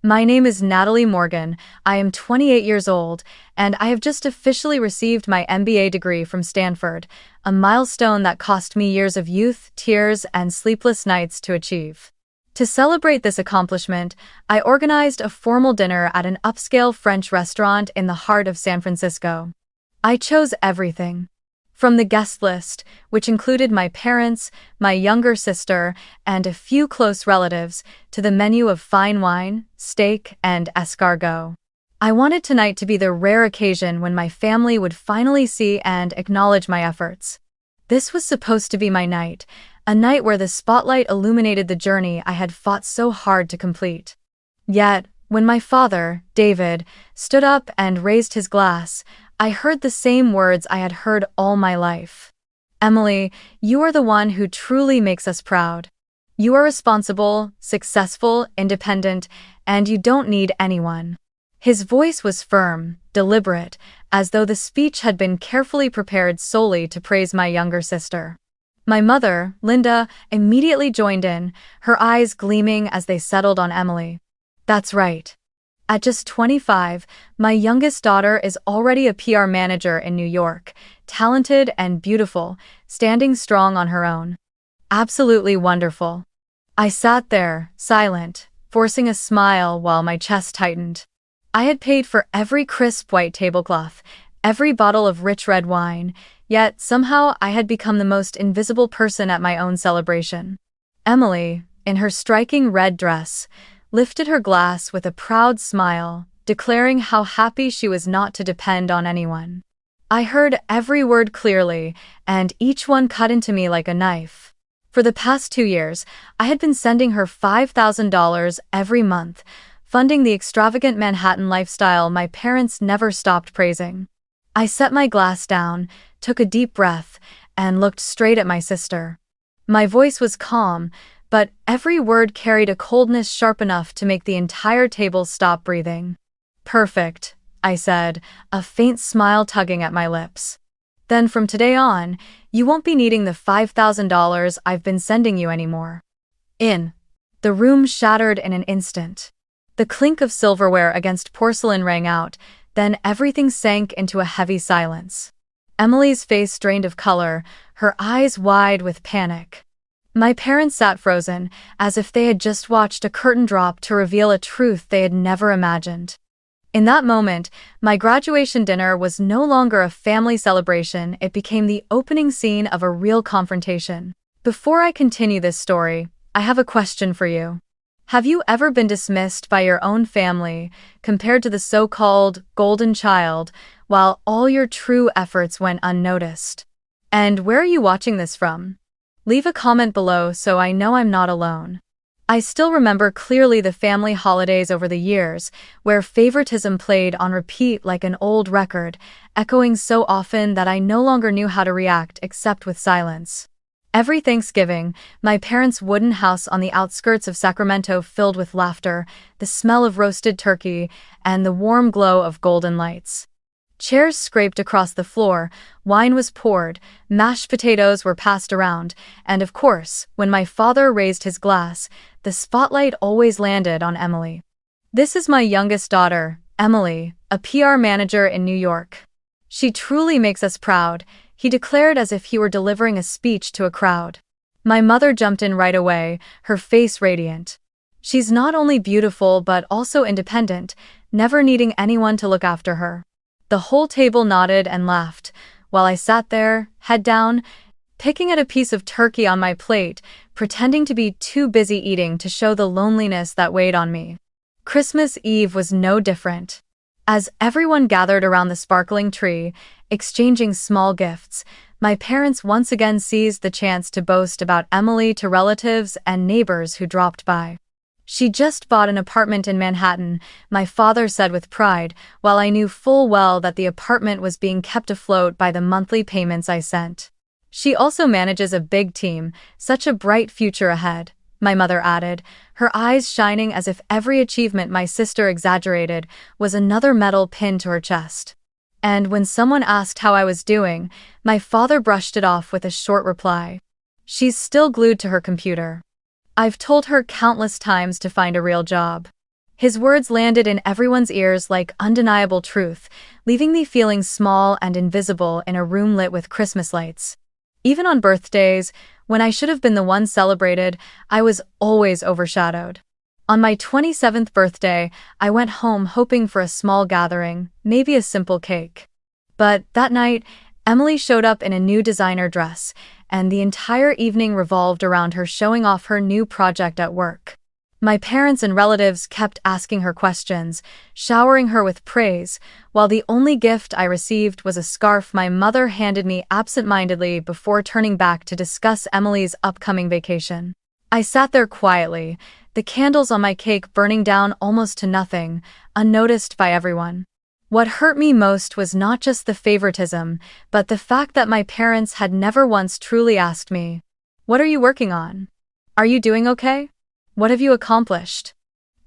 My name is Natalie Morgan. I am 28 years old, and I have just officially received my MBA degree from Stanford, a milestone that cost me years of youth, tears, and sleepless nights to achieve. To celebrate this accomplishment, I organized a formal dinner at an upscale French restaurant in the heart of San Francisco. I chose everything. From the guest list, which included my parents, my younger sister, and a few close relatives, to the menu of fine wine, steak, and escargot. I wanted tonight to be the rare occasion when my family would finally see and acknowledge my efforts. This was supposed to be my night, a night where the spotlight illuminated the journey I had fought so hard to complete. Yet, when my father, David, stood up and raised his glass, I heard the same words I had heard all my life. Emily, you are the one who truly makes us proud. You are responsible, successful, independent, and you don't need anyone. His voice was firm, deliberate, as though the speech had been carefully prepared solely to praise my younger sister. My mother, Linda, immediately joined in, her eyes gleaming as they settled on Emily. That's right. At just 25, my youngest daughter is already a PR manager in New York, talented and beautiful, standing strong on her own. Absolutely wonderful. I sat there, silent, forcing a smile while my chest tightened. I had paid for every crisp white tablecloth, every bottle of rich red wine, yet somehow I had become the most invisible person at my own celebration. Emily, in her striking red dress, lifted her glass with a proud smile, declaring how happy she was not to depend on anyone. I heard every word clearly, and each one cut into me like a knife. For the past 2 years, I had been sending her $5,000 every month, funding the extravagant Manhattan lifestyle my parents never stopped praising. I set my glass down, took a deep breath, and looked straight at my sister. My voice was calm, but every word carried a coldness sharp enough to make the entire table stop breathing. Perfect, I said, a faint smile tugging at my lips. Then from today on, you won't be needing the $5,000 I've been sending you anymore. The room shattered in an instant. The clink of silverware against porcelain rang out, then everything sank into a heavy silence. Emily's face drained of color, her eyes wide with panic. My parents sat frozen, as if they had just watched a curtain drop to reveal a truth they had never imagined. In that moment, my graduation dinner was no longer a family celebration, it became the opening scene of a real confrontation. Before I continue this story, I have a question for you. Have you ever been dismissed by your own family, compared to the so-called golden child, while all your true efforts went unnoticed? And where are you watching this from? Leave a comment below so I know I'm not alone. I still remember clearly the family holidays over the years, where favoritism played on repeat like an old record, echoing so often that I no longer knew how to react except with silence. Every Thanksgiving, my parents' wooden house on the outskirts of Sacramento filled with laughter, the smell of roasted turkey, and the warm glow of golden lights. Chairs scraped across the floor, wine was poured, mashed potatoes were passed around, and of course, when my father raised his glass, the spotlight always landed on Emily. This is my youngest daughter, Emily, a PR manager in New York. She truly makes us proud, he declared as if he were delivering a speech to a crowd. My mother jumped in right away, her face radiant. She's not only beautiful but also independent, never needing anyone to look after her. The whole table nodded and laughed, while I sat there, head down, picking at a piece of turkey on my plate, pretending to be too busy eating to show the loneliness that weighed on me. Christmas Eve was no different. As everyone gathered around the sparkling tree, exchanging small gifts, my parents once again seized the chance to boast about Emily to relatives and neighbors who dropped by. She just bought an apartment in Manhattan, my father said with pride, while I knew full well that the apartment was being kept afloat by the monthly payments I sent. She also manages a big team, such a bright future ahead, my mother added, her eyes shining as if every achievement my sister exaggerated was another medal pinned to her chest. And when someone asked how I was doing, my father brushed it off with a short reply. She's still glued to her computer. I've told her countless times to find a real job. His words landed in everyone's ears like undeniable truth, leaving me feeling small and invisible in a room lit with Christmas lights. Even on birthdays, when I should have been the one celebrated, I was always overshadowed. On my 27th birthday, I went home hoping for a small gathering, maybe a simple cake. But that night, Emily showed up in a new designer dress, and the entire evening revolved around her showing off her new project at work. My parents and relatives kept asking her questions, showering her with praise, while the only gift I received was a scarf my mother handed me absent-mindedly before turning back to discuss Emily's upcoming vacation. I sat there quietly, the candles on my cake burning down almost to nothing, unnoticed by everyone. What hurt me most was not just the favoritism, but the fact that my parents had never once truly asked me, "What are you working on? Are you doing okay? What have you accomplished?"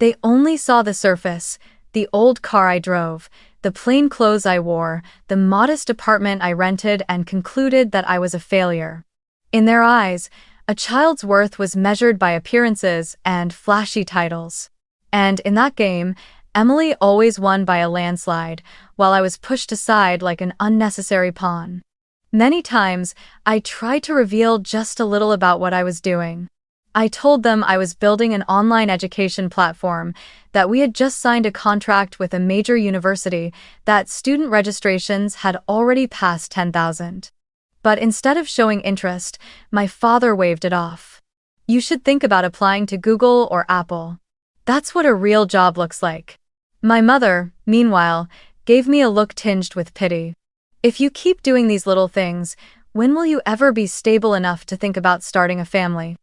They only saw the surface, the old car I drove, the plain clothes I wore, the modest apartment I rented, and concluded that I was a failure. In their eyes, a child's worth was measured by appearances and flashy titles. And in that game, Emily always won by a landslide, while I was pushed aside like an unnecessary pawn. Many times, I tried to reveal just a little about what I was doing. I told them I was building an online education platform, that we had just signed a contract with a major university, that student registrations had already passed 10,000. But instead of showing interest, my father waved it off. "You should think about applying to Google or Apple. That's what a real job looks like." My mother, meanwhile, gave me a look tinged with pity. "If you keep doing these little things, when will you ever be stable enough to think about starting a family?"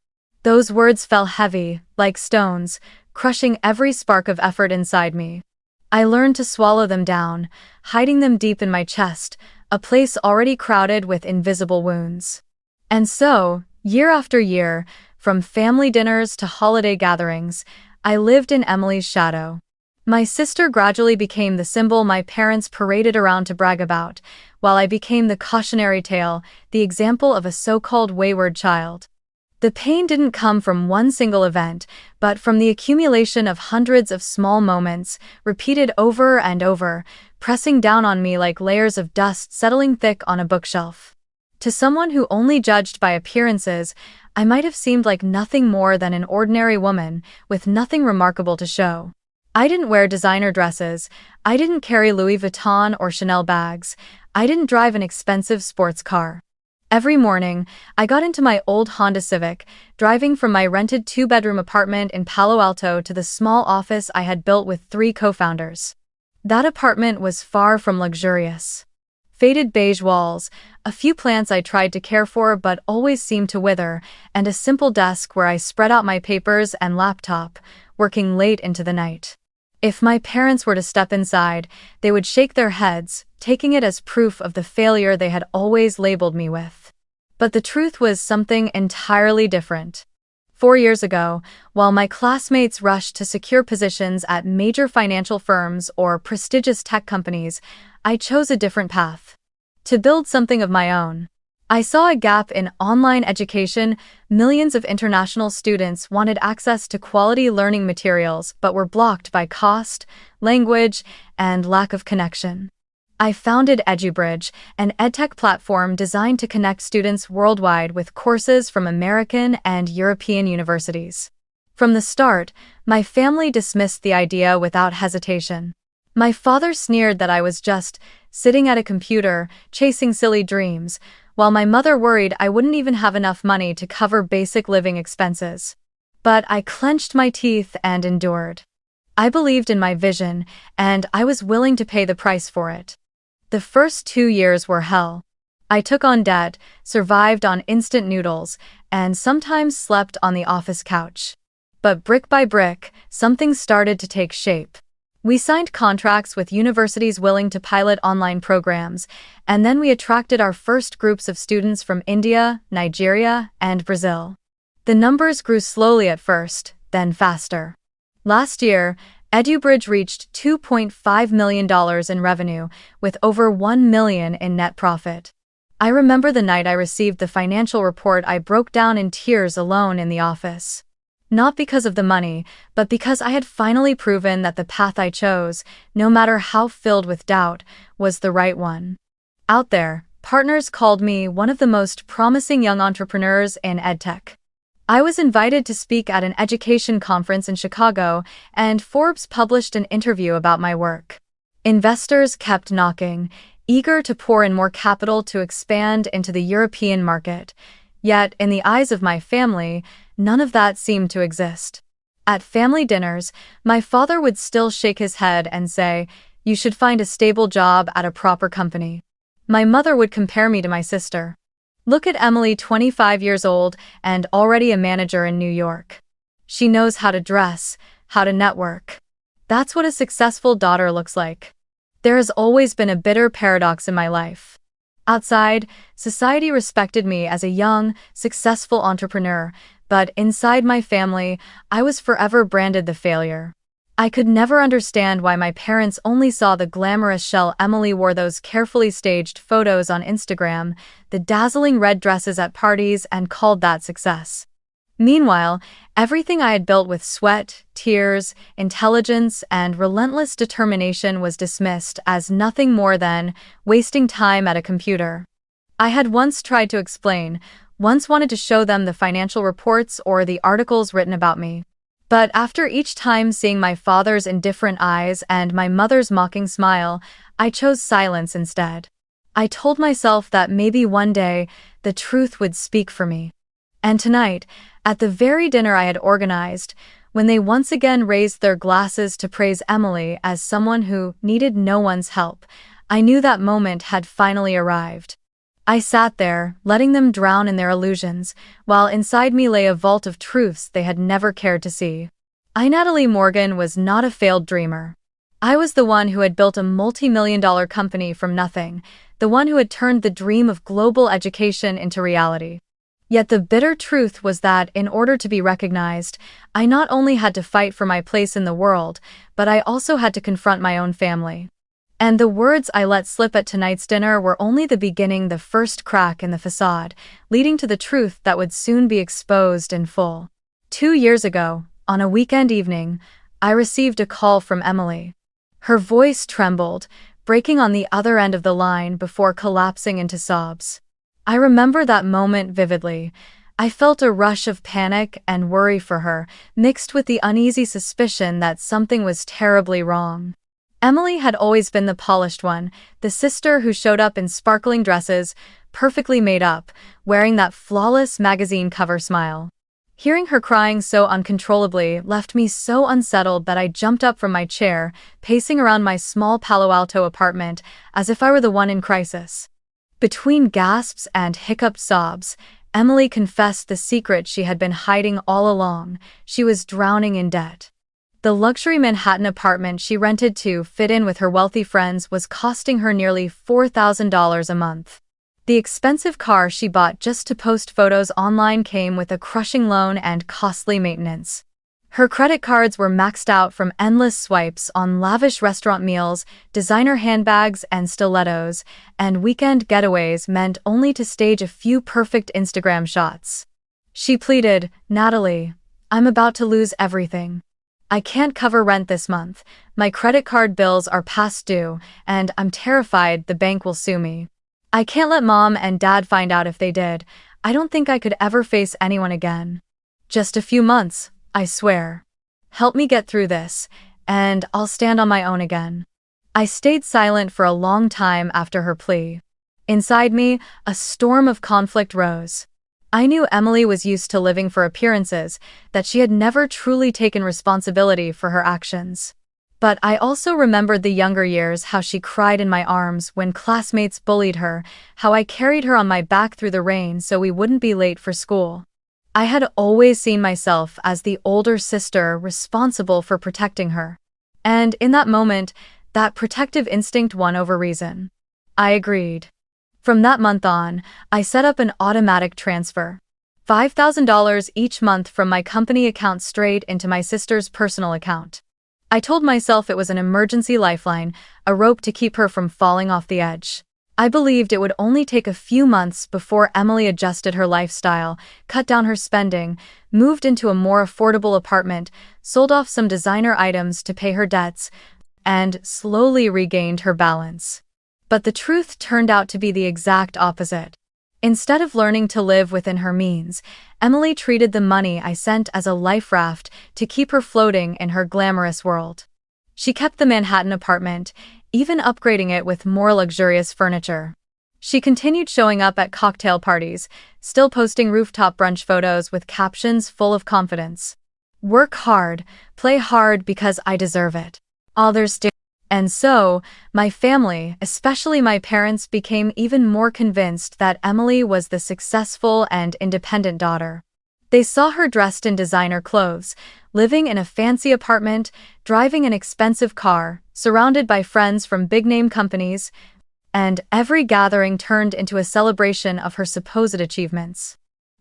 Those words fell heavy, like stones, crushing every spark of effort inside me. I learned to swallow them down, hiding them deep in my chest, a place already crowded with invisible wounds. And so, year after year, from family dinners to holiday gatherings, I lived in Emily's shadow. My sister gradually became the symbol my parents paraded around to brag about, while I became the cautionary tale, the example of a so-called wayward child. The pain didn't come from one single event, but from the accumulation of hundreds of small moments, repeated over and over, pressing down on me like layers of dust settling thick on a bookshelf. To someone who only judged by appearances, I might have seemed like nothing more than an ordinary woman, with nothing remarkable to show. I didn't wear designer dresses, I didn't carry Louis Vuitton or Chanel bags, I didn't drive an expensive sports car. Every morning, I got into my old Honda Civic, driving from my rented two-bedroom apartment in Palo Alto to the small office I had built with 3 co-founders. That apartment was far from luxurious. Faded beige walls, a few plants I tried to care for but always seemed to wither, and a simple desk where I spread out my papers and laptop, working late into the night. If my parents were to step inside, they would shake their heads, taking it as proof of the failure they had always labeled me with. But the truth was something entirely different. 4 years ago, while my classmates rushed to secure positions at major financial firms or prestigious tech companies, I chose a different path. To build something of my own. I saw a gap in online education. Millions of international students wanted access to quality learning materials but were blocked by cost, language, and lack of connection. I founded EduBridge, an edtech platform designed to connect students worldwide with courses from American and European universities. From the start, my family dismissed the idea without hesitation. My father sneered that I was just sitting at a computer, chasing silly dreams, while my mother worried I wouldn't even have enough money to cover basic living expenses. But I clenched my teeth and endured. I believed in my vision, and I was willing to pay the price for it. The first 2 years were hell. I took on debt, survived on instant noodles, and sometimes slept on the office couch. But brick by brick, something started to take shape. We signed contracts with universities willing to pilot online programs, and then we attracted our first groups of students from India, Nigeria, and Brazil. The numbers grew slowly at first, then faster. Last year, EduBridge reached $2.5 million in revenue, with over $1 million in net profit. I remember the night I received the financial report. I broke down in tears alone in the office. Not because of the money, but because I had finally proven that the path I chose, no matter how filled with doubt, was the right one. Out there, partners called me one of the most promising young entrepreneurs in edtech. I was invited to speak at an education conference in Chicago, and Forbes published an interview about my work. Investors kept knocking, eager to pour in more capital to expand into the European market. Yet, in the eyes of my family, none of that seemed to exist. At family dinners, my father would still shake his head and say, "You should find a stable job at a proper company." My mother would compare me to my sister. "Look at Emily, 25 years old and already a manager in New York. She knows how to dress, how to network. That's what a successful daughter looks like." There has always been a bitter paradox in my life. Outside, society respected me as a young, successful entrepreneur, but inside my family, I was forever branded the failure. I could never understand why my parents only saw the glamorous shell. Emily wore those carefully staged photos on Instagram, the dazzling red dresses at parties, and called that success. Meanwhile, everything I had built with sweat, tears, intelligence, and relentless determination was dismissed as nothing more than wasting time at a computer. I had once tried to explain, once wanted to show them the financial reports or the articles written about me. But after each time seeing my father's indifferent eyes and my mother's mocking smile, I chose silence instead. I told myself that maybe one day, the truth would speak for me. And tonight, at the very dinner I had organized, when they once again raised their glasses to praise Emily as someone who needed no one's help, I knew that moment had finally arrived. I sat there, letting them drown in their illusions, while inside me lay a vault of truths they had never cared to see. Natalie Morgan was not a failed dreamer. I was the one who had built a multi-million-dollar company from nothing, the one who had turned the dream of global education into reality. Yet the bitter truth was that, in order to be recognized, I not only had to fight for my place in the world, but I also had to confront my own family. And the words I let slip at tonight's dinner were only the beginning, the first crack in the facade, leading to the truth that would soon be exposed in full. 2 years ago, on a weekend evening, I received a call from Emily. Her voice trembled, breaking on the other end of the line before collapsing into sobs. I remember that moment vividly. I felt a rush of panic and worry for her, mixed with the uneasy suspicion that something was terribly wrong. Emily had always been the polished one, the sister who showed up in sparkling dresses, perfectly made up, wearing that flawless magazine cover smile. Hearing her crying so uncontrollably left me so unsettled that I jumped up from my chair, pacing around my small Palo Alto apartment as if I were the one in crisis. Between gasps and hiccuped sobs, Emily confessed the secret she had been hiding all along. She was drowning in debt. The luxury Manhattan apartment she rented to fit in with her wealthy friends was costing her nearly $4,000 a month. The expensive car she bought just to post photos online came with a crushing loan and costly maintenance. Her credit cards were maxed out from endless swipes on lavish restaurant meals, designer handbags and stilettos, and weekend getaways meant only to stage a few perfect Instagram shots. She pleaded, "Natalie, I'm about to lose everything. I can't cover rent this month, my credit card bills are past due, and I'm terrified the bank will sue me. I can't let Mom and Dad find out if they did. I don't think I could ever face anyone again. Just a few months, I swear. Help me get through this, and I'll stand on my own again." I stayed silent for a long time after her plea. Inside me, a storm of conflict rose. I knew Emily was used to living for appearances, that she had never truly taken responsibility for her actions. But I also remembered the younger years, how she cried in my arms when classmates bullied her, how I carried her on my back through the rain so we wouldn't be late for school. I had always seen myself as the older sister responsible for protecting her. And in that moment, that protective instinct won over reason. I agreed. From that month on, I set up an automatic transfer. $5,000 each month from my company account straight into my sister's personal account. I told myself it was an emergency lifeline, a rope to keep her from falling off the edge. I believed it would only take a few months before Emily adjusted her lifestyle, cut down her spending, moved into a more affordable apartment, sold off some designer items to pay her debts, and slowly regained her balance. But the truth turned out to be the exact opposite. Instead of learning to live within her means, Emily treated the money I sent as a life raft to keep her floating in her glamorous world. She kept the Manhattan apartment, even upgrading it with more luxurious furniture. She continued showing up at cocktail parties, still posting rooftop brunch photos with captions full of confidence. Work hard, play hard because I deserve it. Others do. And so, my family, especially my parents, became even more convinced that Emily was the successful and independent daughter. They saw her dressed in designer clothes, living in a fancy apartment, driving an expensive car, surrounded by friends from big-name companies, and every gathering turned into a celebration of her supposed achievements.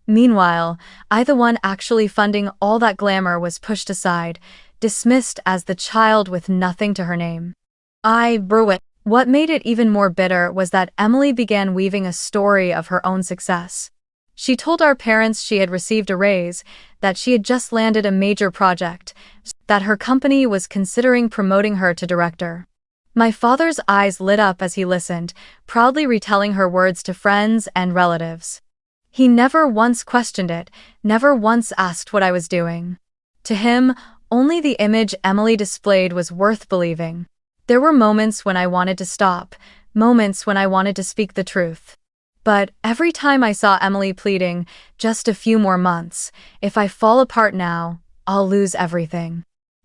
Meanwhile, I, the one actually funding all that glamour, was pushed aside, dismissed as the child with nothing to her name. I brew it. What made it even more bitter was that Emily began weaving a story of her own success. She told our parents she had received a raise, that she had just landed a major project, that her company was considering promoting her to director. My father's eyes lit up as he listened, proudly retelling her words to friends and relatives. He never once questioned it, never once asked what I was doing. To him, only the image Emily displayed was worth believing. There were moments when I wanted to stop, moments when I wanted to speak the truth. But every time I saw Emily pleading, just a few more months, if I fall apart now, I'll lose everything,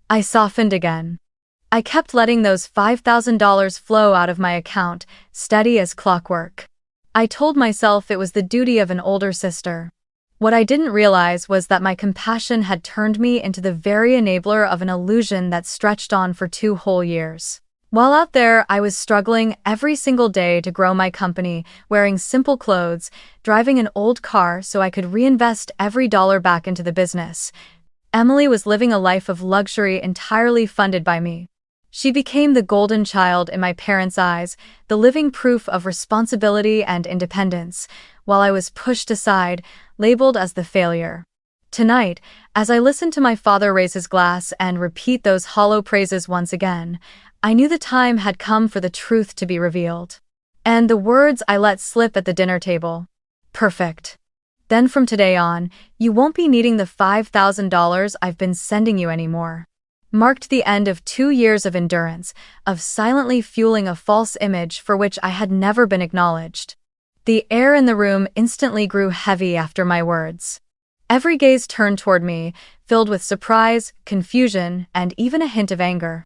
I softened again. I kept letting those $5,000 flow out of my account, steady as clockwork. I told myself it was the duty of an older sister. What I didn't realize was that my compassion had turned me into the very enabler of an illusion that stretched on for 2 whole years. While out there, I was struggling every single day to grow my company, wearing simple clothes, driving an old car so I could reinvest every dollar back into the business. Emily was living a life of luxury entirely funded by me. She became the golden child in my parents' eyes, the living proof of responsibility and independence, while I was pushed aside, labeled as the failure. Tonight, as I listened to my father raise his glass and repeat those hollow praises once again, I knew the time had come for the truth to be revealed. And the words I let slip at the dinner table. Perfect. Then from today on, you won't be needing the $5,000 I've been sending you anymore. Marked the end of 2 years of endurance, of silently fueling a false image for which I had never been acknowledged. The air in the room instantly grew heavy after my words. Every gaze turned toward me, filled with surprise, confusion, and even a hint of anger.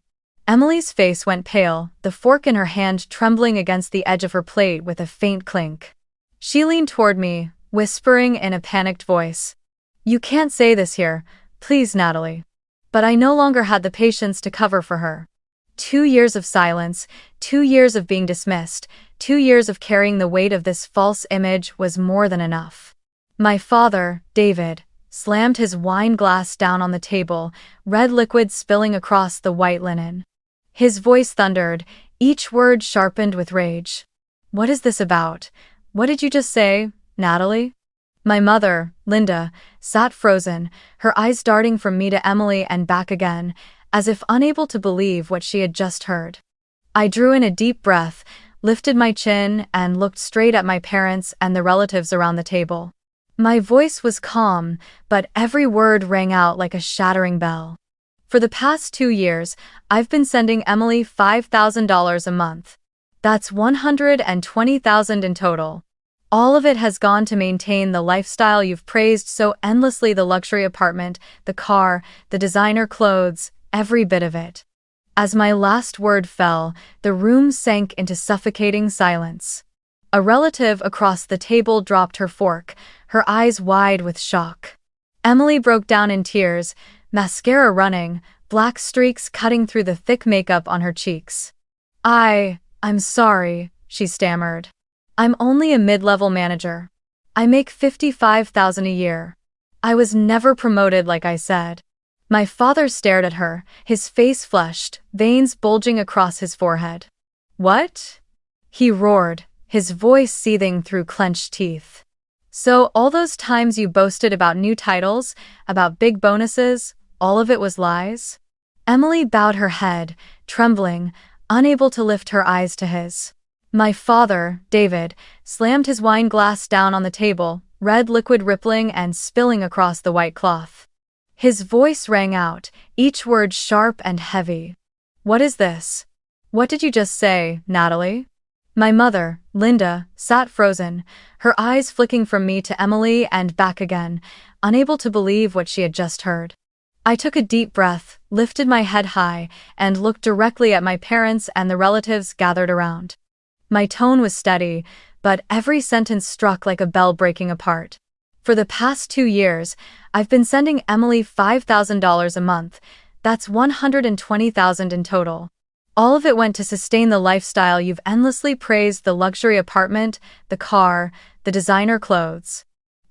Emily's face went pale, the fork in her hand trembling against the edge of her plate with a faint clink. She leaned toward me, whispering in a panicked voice, "You can't say this here, please, Natalie." But I no longer had the patience to cover for her. 2 years of silence, 2 years of being dismissed, 2 years of carrying the weight of this false image was more than enough. My father, David, slammed his wine glass down on the table, red liquid spilling across the white linen. His voice thundered, each word sharpened with rage. "What is this about? What did you just say, Natalie?" My mother, Linda, sat frozen, her eyes darting from me to Emily and back again, as if unable to believe what she had just heard. I drew in a deep breath, lifted my chin, and looked straight at my parents and the relatives around the table. My voice was calm, but every word rang out like a shattering bell. For the past 2 years, I've been sending Emily $5,000 a month. That's $120,000 in total. All of it has gone to maintain the lifestyle you've praised so endlessly, the luxury apartment, the car, the designer clothes, every bit of it. As my last word fell, the room sank into suffocating silence. A relative across the table dropped her fork, her eyes wide with shock. Emily broke down in tears, mascara running, black streaks cutting through the thick makeup on her cheeks. I'm sorry," she stammered. "I'm only a mid-level manager. I make $55,000 a year. I was never promoted like I said." My father stared at her, his face flushed, veins bulging across his forehead. "What?" he roared, his voice seething through clenched teeth. So all those times you boasted about new titles, about big bonuses, all of it was lies? Emily bowed her head, trembling, unable to lift her eyes to his. My father, David, slammed his wine glass down on the table, red liquid rippling and spilling across the white cloth. His voice rang out, each word sharp and heavy. What is this? What did you just say, Natalie? My mother, Linda, sat frozen, her eyes flicking from me to Emily and back again, unable to believe what she had just heard. I took a deep breath, lifted my head high, and looked directly at my parents and the relatives gathered around. My tone was steady, but every sentence struck like a bell breaking apart. For the past 2 years, I've been sending Emily $5,000 a month. That's $120,000 in total. All of it went to sustain the lifestyle you've endlessly praised: the luxury apartment, the car, the designer clothes.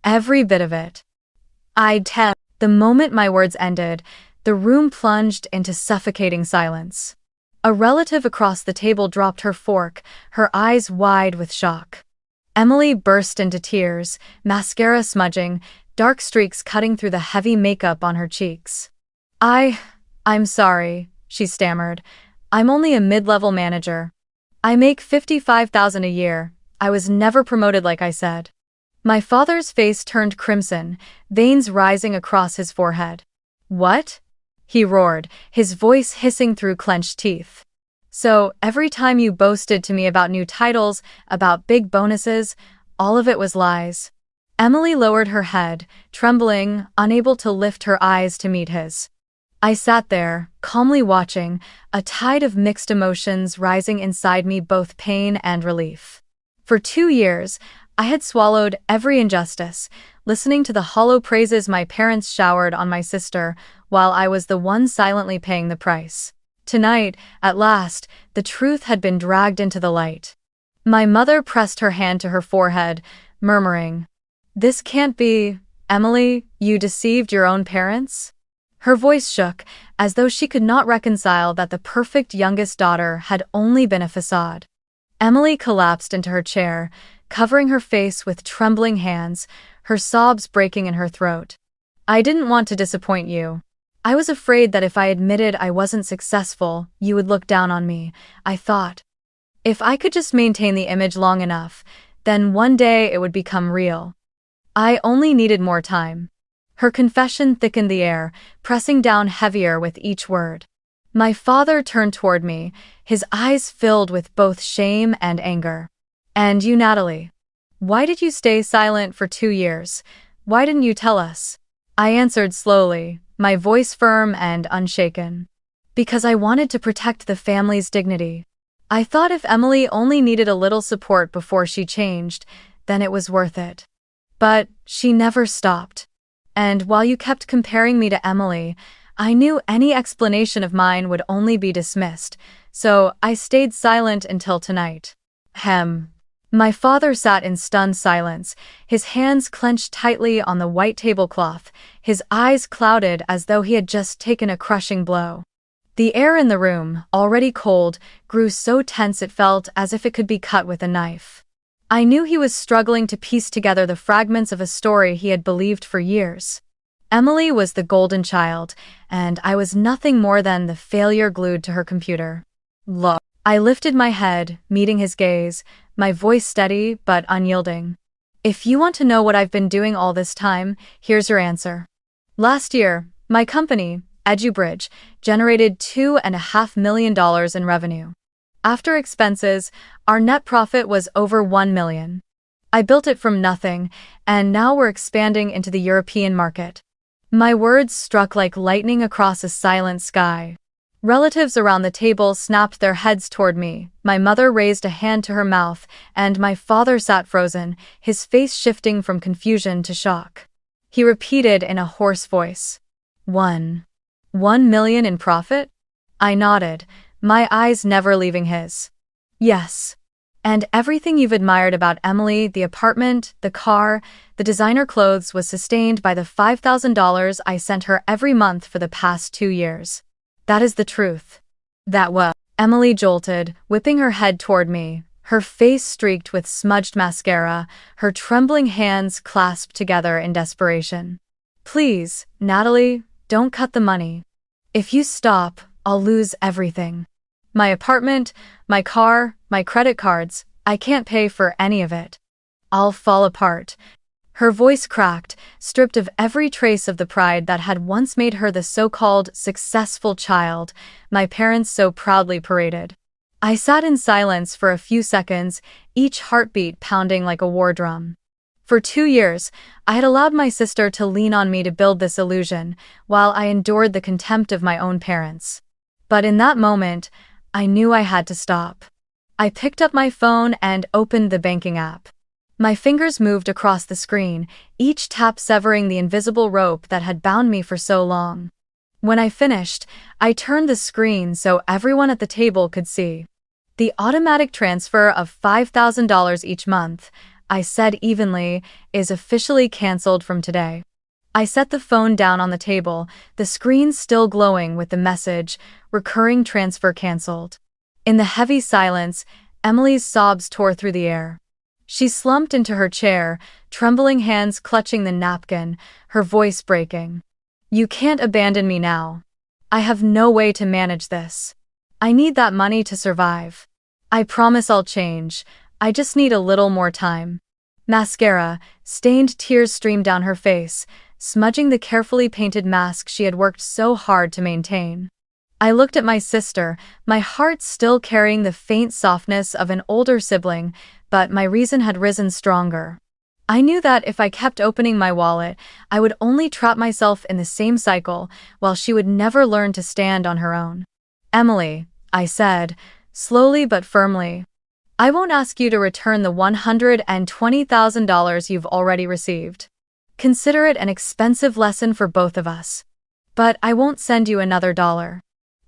Every bit of it. I'd tell. The moment my words ended, the room plunged into suffocating silence. A relative across the table dropped her fork, her eyes wide with shock. Emily burst into tears, mascara smudging, dark streaks cutting through the heavy makeup on her cheeks. I'm sorry, she stammered. I'm only a mid-level manager. I make $55,000 a year. I was never promoted like I said. My father's face turned crimson, veins rising across his forehead. What? He roared, his voice hissing through clenched teeth. So, every time you boasted to me about new titles, about big bonuses, all of it was lies. Emily lowered her head, trembling, unable to lift her eyes to meet his. I sat there, calmly watching, a tide of mixed emotions rising inside me, both pain and relief. For 2 years, I had swallowed every injustice, listening to the hollow praises my parents showered on my sister, while I was the one silently paying the price. Tonight, at last, the truth had been dragged into the light. My mother pressed her hand to her forehead, murmuring, "This can't be, Emily, you deceived your own parents?" Her voice shook, as though she could not reconcile that the perfect youngest daughter had only been a facade. Emily collapsed into her chair, covering her face with trembling hands, her sobs breaking in her throat. I didn't want to disappoint you. I was afraid that if I admitted I wasn't successful, you would look down on me, I thought. If I could just maintain the image long enough, then one day it would become real. I only needed more time. Her confession thickened the air, pressing down heavier with each word. My father turned toward me, his eyes filled with both shame and anger. And you, Natalie? Why did you stay silent for 2 years? Why didn't you tell us? I answered slowly, my voice firm and unshaken. Because I wanted to protect the family's dignity. I thought if Emily only needed a little support before she changed, then it was worth it. But she never stopped. And while you kept comparing me to Emily, I knew any explanation of mine would only be dismissed, so I stayed silent until tonight. My father sat in stunned silence, his hands clenched tightly on the white tablecloth, his eyes clouded as though he had just taken a crushing blow. The air in the room, already cold, grew so tense it felt as if it could be cut with a knife. I knew he was struggling to piece together the fragments of a story he had believed for years. Emily was the golden child, and I was nothing more than the failure glued to her computer. Look. I lifted my head, meeting his gaze, my voice steady but unyielding. If you want to know what I've been doing all this time, here's your answer. Last year, my company, EduBridge, generated $2.5 million in revenue. After expenses, our net profit was over $1 million. I built it from nothing, and now we're expanding into the European market. My words struck like lightning across a silent sky. Relatives around the table snapped their heads toward me, my mother raised a hand to her mouth, and my father sat frozen, his face shifting from confusion to shock. He repeated in a hoarse voice, $1 million in profit? I nodded, my eyes never leaving his. Yes. And everything you've admired about Emily, the apartment, the car, the designer clothes, was sustained by the $5,000 I sent her every month for the past 2 years. That is the truth. That was. Emily jolted, whipping her head toward me, her face streaked with smudged mascara, her trembling hands clasped together in desperation. "Please, Natalie, don't cut the money. If you stop, I'll lose everything. My apartment, my car, my credit cards, I can't pay for any of it. I'll fall apart." Her voice cracked, stripped of every trace of the pride that had once made her the so-called successful child my parents so proudly paraded. I sat in silence for a few seconds, each heartbeat pounding like a war drum. For 2 years, I had allowed my sister to lean on me to build this illusion, while I endured the contempt of my own parents. But in that moment, I knew I had to stop. I picked up my phone and opened the banking app. My fingers moved across the screen, each tap severing the invisible rope that had bound me for so long. When I finished, I turned the screen so everyone at the table could see. "The automatic transfer of $5,000 each month," I said evenly, "is officially canceled from today." I set the phone down on the table, the screen still glowing with the message, "Recurring transfer canceled." In the heavy silence, Emily's sobs tore through the air. She slumped into her chair, trembling hands clutching the napkin, her voice breaking. "You can't abandon me now. I have no way to manage this. I need that money to survive. I promise I'll change. I just need a little more time." Mascara, stained tears streamed down her face, smudging the carefully painted mask she had worked so hard to maintain. I looked at my sister, my heart still carrying the faint softness of an older sibling, but my reason had risen stronger. I knew that if I kept opening my wallet, I would only trap myself in the same cycle, while she would never learn to stand on her own. "Emily," I said, slowly but firmly, "I won't ask you to return the $120,000 you've already received. Consider it an expensive lesson for both of us. But I won't send you another dollar.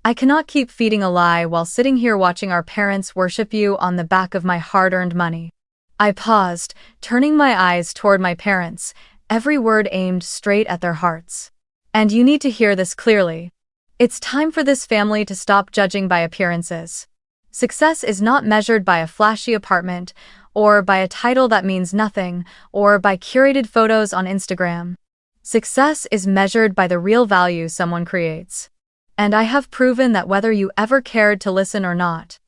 I cannot keep feeding a lie while sitting here watching our parents worship you on the back of my hard-earned money." I paused, turning my eyes toward my parents, every word aimed straight at their hearts. "And you need to hear this clearly. It's time for this family to stop judging by appearances. Success is not measured by a flashy apartment, or by a title that means nothing, or by curated photos on Instagram. Success is measured by the real value someone creates. And I have proven that whether you ever cared to listen or not."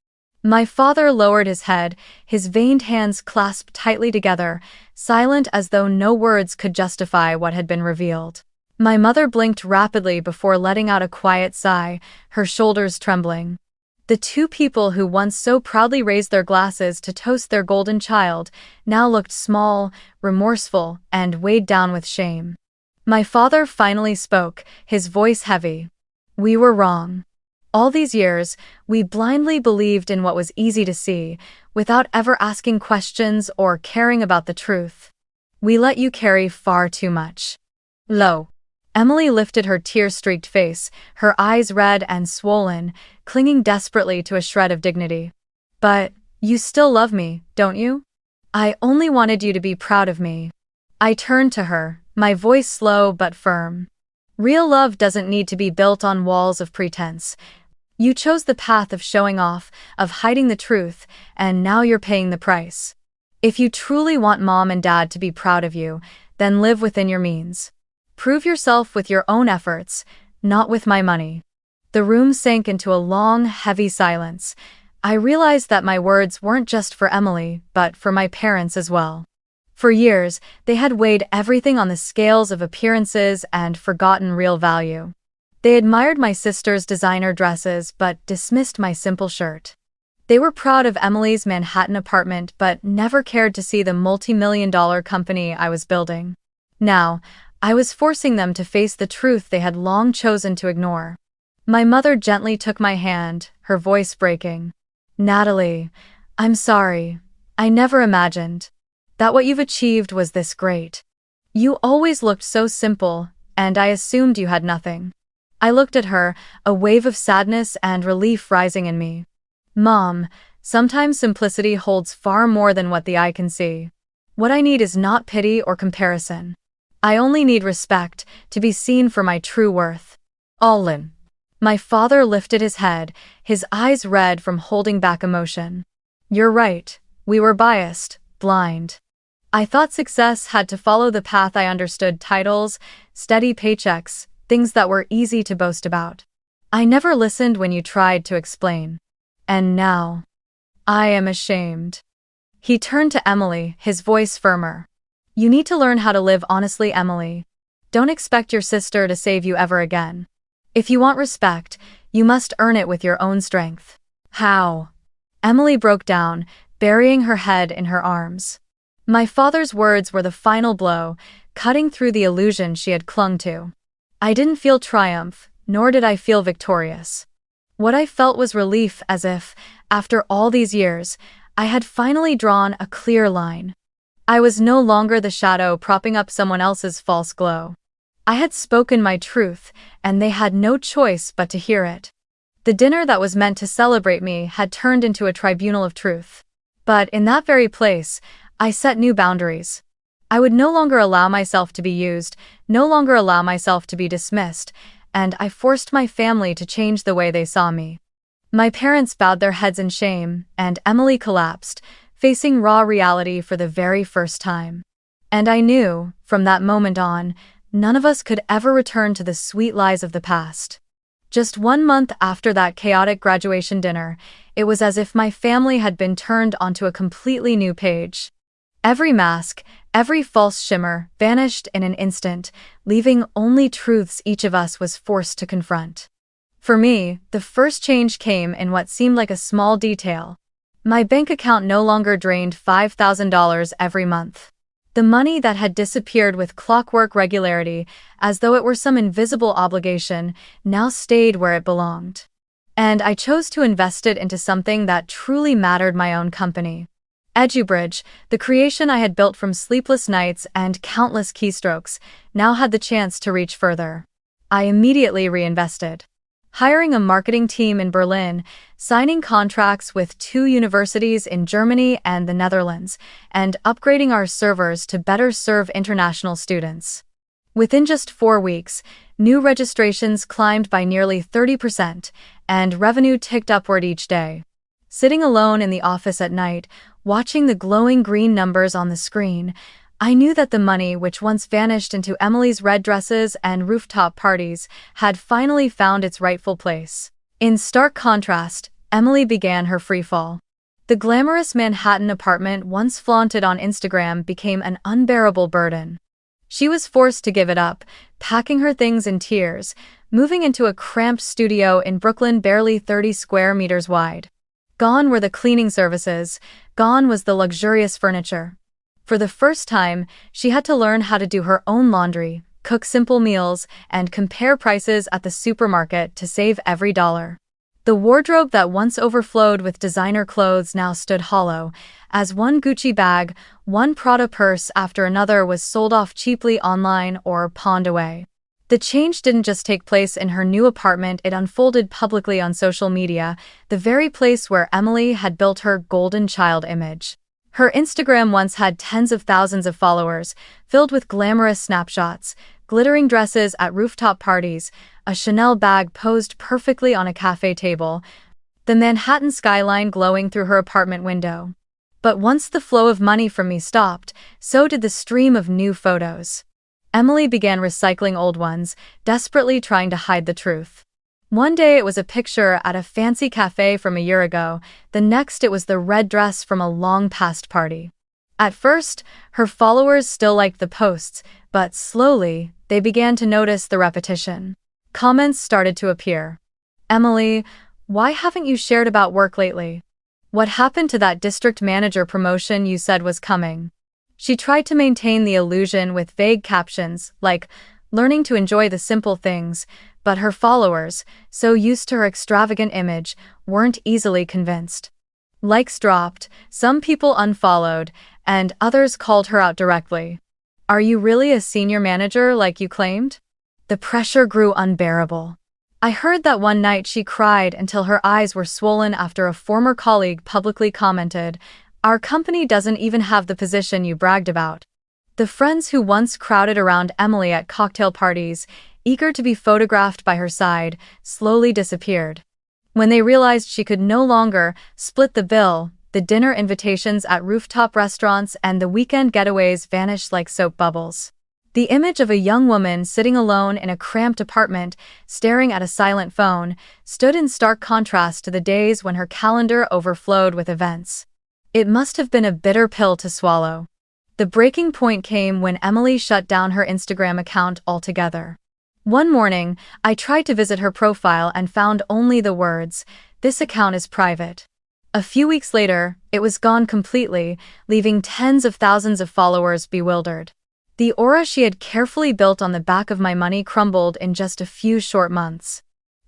My father lowered his head, his veined hands clasped tightly together, silent as though no words could justify what had been revealed. My mother blinked rapidly before letting out a quiet sigh, her shoulders trembling. The two people who once so proudly raised their glasses to toast their golden child now looked small, remorseful, and weighed down with shame. My father finally spoke, his voice heavy. "We were wrong. All these years, we blindly believed in what was easy to see, without ever asking questions or caring about the truth. We let you carry far too much." Lo. Emily lifted her tear-streaked face, her eyes red and swollen, clinging desperately to a shred of dignity. "But you still love me, don't you? I only wanted you to be proud of me." I turned to her, my voice slow but firm. "Real love doesn't need to be built on walls of pretense. You chose the path of showing off, of hiding the truth, and now you're paying the price. If you truly want Mom and Dad to be proud of you, then live within your means. Prove yourself with your own efforts, not with my money." The room sank into a long, heavy silence. I realized that my words weren't just for Emily, but for my parents as well. For years, they had weighed everything on the scales of appearances and forgotten real value. They admired my sister's designer dresses but dismissed my simple shirt. They were proud of Emily's Manhattan apartment but never cared to see the multi-million-dollar company I was building. Now, I was forcing them to face the truth they had long chosen to ignore. My mother gently took my hand, her voice breaking. "Natalie, I'm sorry. I never imagined that what you've achieved was this great. You always looked so simple, and I assumed you had nothing." I looked at her, a wave of sadness and relief rising in me. "Mom, sometimes simplicity holds far more than what the eye can see. What I need is not pity or comparison. I only need respect, to be seen for my true worth." "Olin." My father lifted his head, his eyes red from holding back emotion. You're right. We were biased, blind. I thought success had to follow the path I understood: titles, steady paychecks, things that were easy to boast about. I never listened when you tried to explain. And now, I am ashamed. He turned to Emily, his voice firmer. You need to learn how to live honestly, Emily. Don't expect your sister to save you ever again. If you want respect, you must earn it with your own strength. How? Emily broke down, burying her head in her arms. My father's words were the final blow, cutting through the illusion she had clung to. I didn't feel triumph, nor did I feel victorious. What I felt was relief, as if, after all these years, I had finally drawn a clear line. I was no longer the shadow propping up someone else's false glow. I had spoken my truth, and they had no choice but to hear it. The dinner that was meant to celebrate me had turned into a tribunal of truth. But in that very place, I set new boundaries. I would no longer allow myself to be used, no longer allow myself to be dismissed, and I forced my family to change the way they saw me. My parents bowed their heads in shame, and Emily collapsed, facing raw reality for the very first time. And I knew, from that moment on, none of us could ever return to the sweet lies of the past. Just 1 month after that chaotic graduation dinner, it was as if my family had been turned onto a completely new page. Every mask, every false shimmer, vanished in an instant, leaving only truths each of us was forced to confront. For me, the first change came in what seemed like a small detail. My bank account no longer drained $5,000 every month. The money that had disappeared with clockwork regularity, as though it were some invisible obligation, now stayed where it belonged. And I chose to invest it into something that truly mattered: my own company. EduBridge, the creation I had built from sleepless nights and countless keystrokes, now had the chance to reach further. I immediately reinvested. Hiring a marketing team in Berlin, signing contracts with 2 universities in Germany and the Netherlands, and upgrading our servers to better serve international students. Within just 4 weeks, new registrations climbed by nearly 30%, and revenue ticked upward each day. Sitting alone in the office at night, watching the glowing green numbers on the screen, I knew that the money which once vanished into Emily's red dresses and rooftop parties had finally found its rightful place. In stark contrast, Emily began her freefall. The glamorous Manhattan apartment once flaunted on Instagram became an unbearable burden. She was forced to give it up, packing her things in tears, moving into a cramped studio in Brooklyn barely 30 square meters wide. Gone were the cleaning services, gone was the luxurious furniture. For the first time, she had to learn how to do her own laundry, cook simple meals, and compare prices at the supermarket to save every dollar. The wardrobe that once overflowed with designer clothes now stood hollow, as one Gucci bag, one Prada purse after another was sold off cheaply online or pawned away. The change didn't just take place in her new apartment, it unfolded publicly on social media, the very place where Emily had built her golden child image. Her Instagram once had tens of thousands of followers, filled with glamorous snapshots, glittering dresses at rooftop parties, a Chanel bag posed perfectly on a cafe table, the Manhattan skyline glowing through her apartment window. But once the flow of money from me stopped, so did the stream of new photos. Emily began recycling old ones, desperately trying to hide the truth. One day it was a picture at a fancy cafe from a year ago, the next it was the red dress from a long-past party. At first, her followers still liked the posts, but slowly, they began to notice the repetition. Comments started to appear. Emily, why haven't you shared about work lately? What happened to that district manager promotion you said was coming? She tried to maintain the illusion with vague captions, like, learning to enjoy the simple things, but her followers, so used to her extravagant image, weren't easily convinced. Likes dropped, some people unfollowed, and others called her out directly. Are you really a senior manager like you claimed? The pressure grew unbearable. I heard that one night she cried until her eyes were swollen after a former colleague publicly commented, "Our company doesn't even have the position you bragged about." The friends who once crowded around Emily at cocktail parties, eager to be photographed by her side, slowly disappeared. When they realized she could no longer split the bill, the dinner invitations at rooftop restaurants, and the weekend getaways vanished like soap bubbles. The image of a young woman sitting alone in a cramped apartment, staring at a silent phone, stood in stark contrast to the days when her calendar overflowed with events. It must have been a bitter pill to swallow. The breaking point came when Emily shut down her Instagram account altogether. One morning, I tried to visit her profile and found only the words, "This account is private." A few weeks later, it was gone completely, leaving tens of thousands of followers bewildered. The aura she had carefully built on the back of my money crumbled in just a few short months.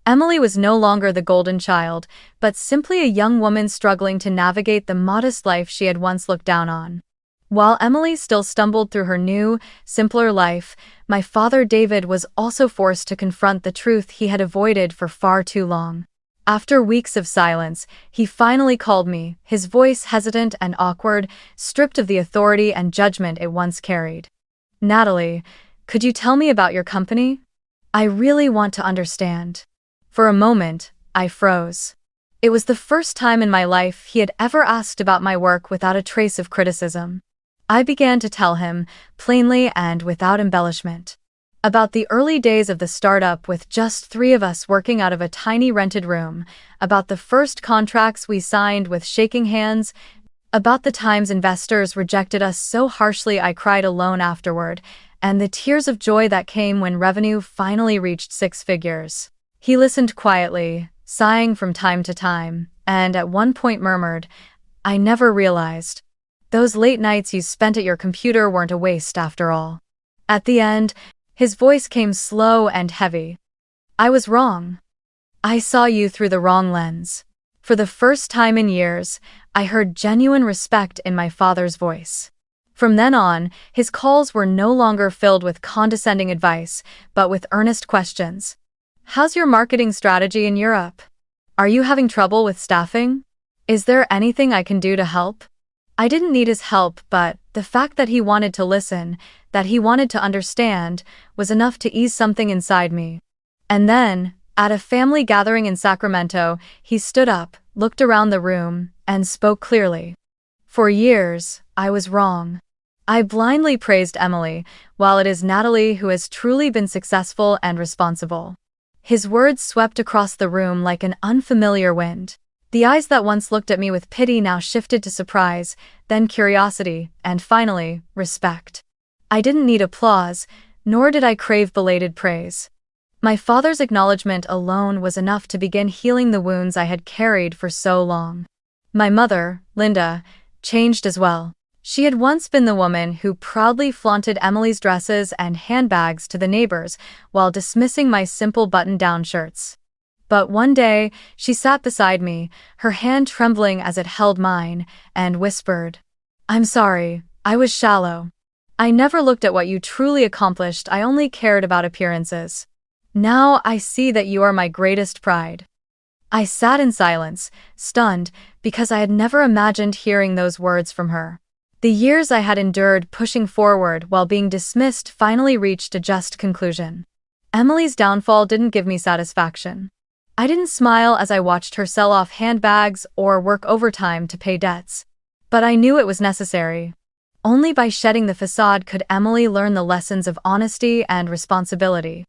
Emily was no longer the golden child, but simply a young woman struggling to navigate the modest life she had once looked down on. While Emily still stumbled through her new, simpler life, my father David was also forced to confront the truth he had avoided for far too long. After weeks of silence, he finally called me, his voice hesitant and awkward, stripped of the authority and judgment it once carried. "Natalie, could you tell me about your company? I really want to understand." For a moment, I froze. It was the first time in my life he had ever asked about my work without a trace of criticism. I began to tell him, plainly and without embellishment, about the early days of the startup with just 3 of us working out of a tiny rented room, about the first contracts we signed with shaking hands, about the times investors rejected us so harshly I cried alone afterward, and the tears of joy that came when revenue finally reached 6 figures. He listened quietly, sighing from time to time, and at one point murmured, "I never realized. Those late nights you spent at your computer weren't a waste after all." At the end, his voice came slow and heavy. "I was wrong. I saw you through the wrong lens." For the first time in years, I heard genuine respect in my father's voice. From then on, his calls were no longer filled with condescending advice, but with earnest questions. "How's your marketing strategy in Europe? Are you having trouble with staffing? Is there anything I can do to help?" I didn't need his help, but the fact that he wanted to listen, that he wanted to understand, was enough to ease something inside me. And then, at a family gathering in Sacramento, he stood up, looked around the room, and spoke clearly. "For years, I was wrong. I blindly praised Emily, while it is Natalie who has truly been successful and responsible." His words swept across the room like an unfamiliar wind. The eyes that once looked at me with pity now shifted to surprise, then curiosity, and finally, respect. I didn't need applause, nor did I crave belated praise. My father's acknowledgement alone was enough to begin healing the wounds I had carried for so long. My mother, Linda, changed as well. She had once been the woman who proudly flaunted Emily's dresses and handbags to the neighbors while dismissing my simple button-down shirts. But one day, she sat beside me, her hand trembling as it held mine, and whispered, "I'm sorry, I was shallow. I never looked at what you truly accomplished, I only cared about appearances. Now I see that you are my greatest pride." I sat in silence, stunned, because I had never imagined hearing those words from her. The years I had endured pushing forward while being dismissed finally reached a just conclusion. Emily's downfall didn't give me satisfaction. I didn't smile as I watched her sell off handbags or work overtime to pay debts. But I knew it was necessary. Only by shedding the facade could Emily learn the lessons of honesty and responsibility.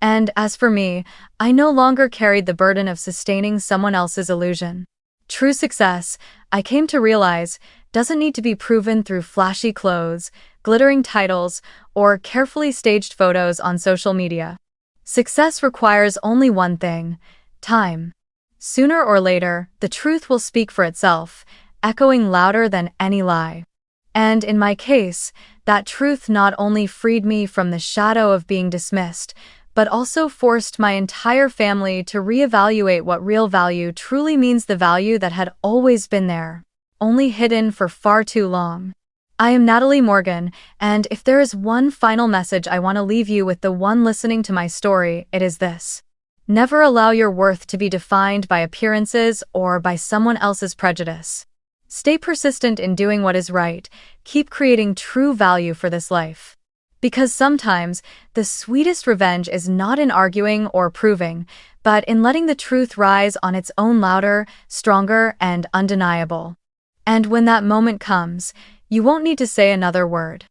And as for me, I no longer carried the burden of sustaining someone else's illusion. True success, I came to realize, doesn't need to be proven through flashy clothes, glittering titles, or carefully staged photos on social media. Success requires only one thing: time. Sooner or later, the truth will speak for itself, echoing louder than any lie. And in my case, that truth not only freed me from the shadow of being dismissed, but also forced my entire family to reevaluate what real value truly means, the value that had always been there, only hidden for far too long. I am Natalie Morgan, and if there is one final message I want to leave you with, the one listening to my story, it is this. Never allow your worth to be defined by appearances or by someone else's prejudice. Stay persistent in doing what is right, keep creating true value for this life. Because sometimes, the sweetest revenge is not in arguing or proving, but in letting the truth rise on its own louder, stronger, and undeniable. And when that moment comes, you won't need to say another word.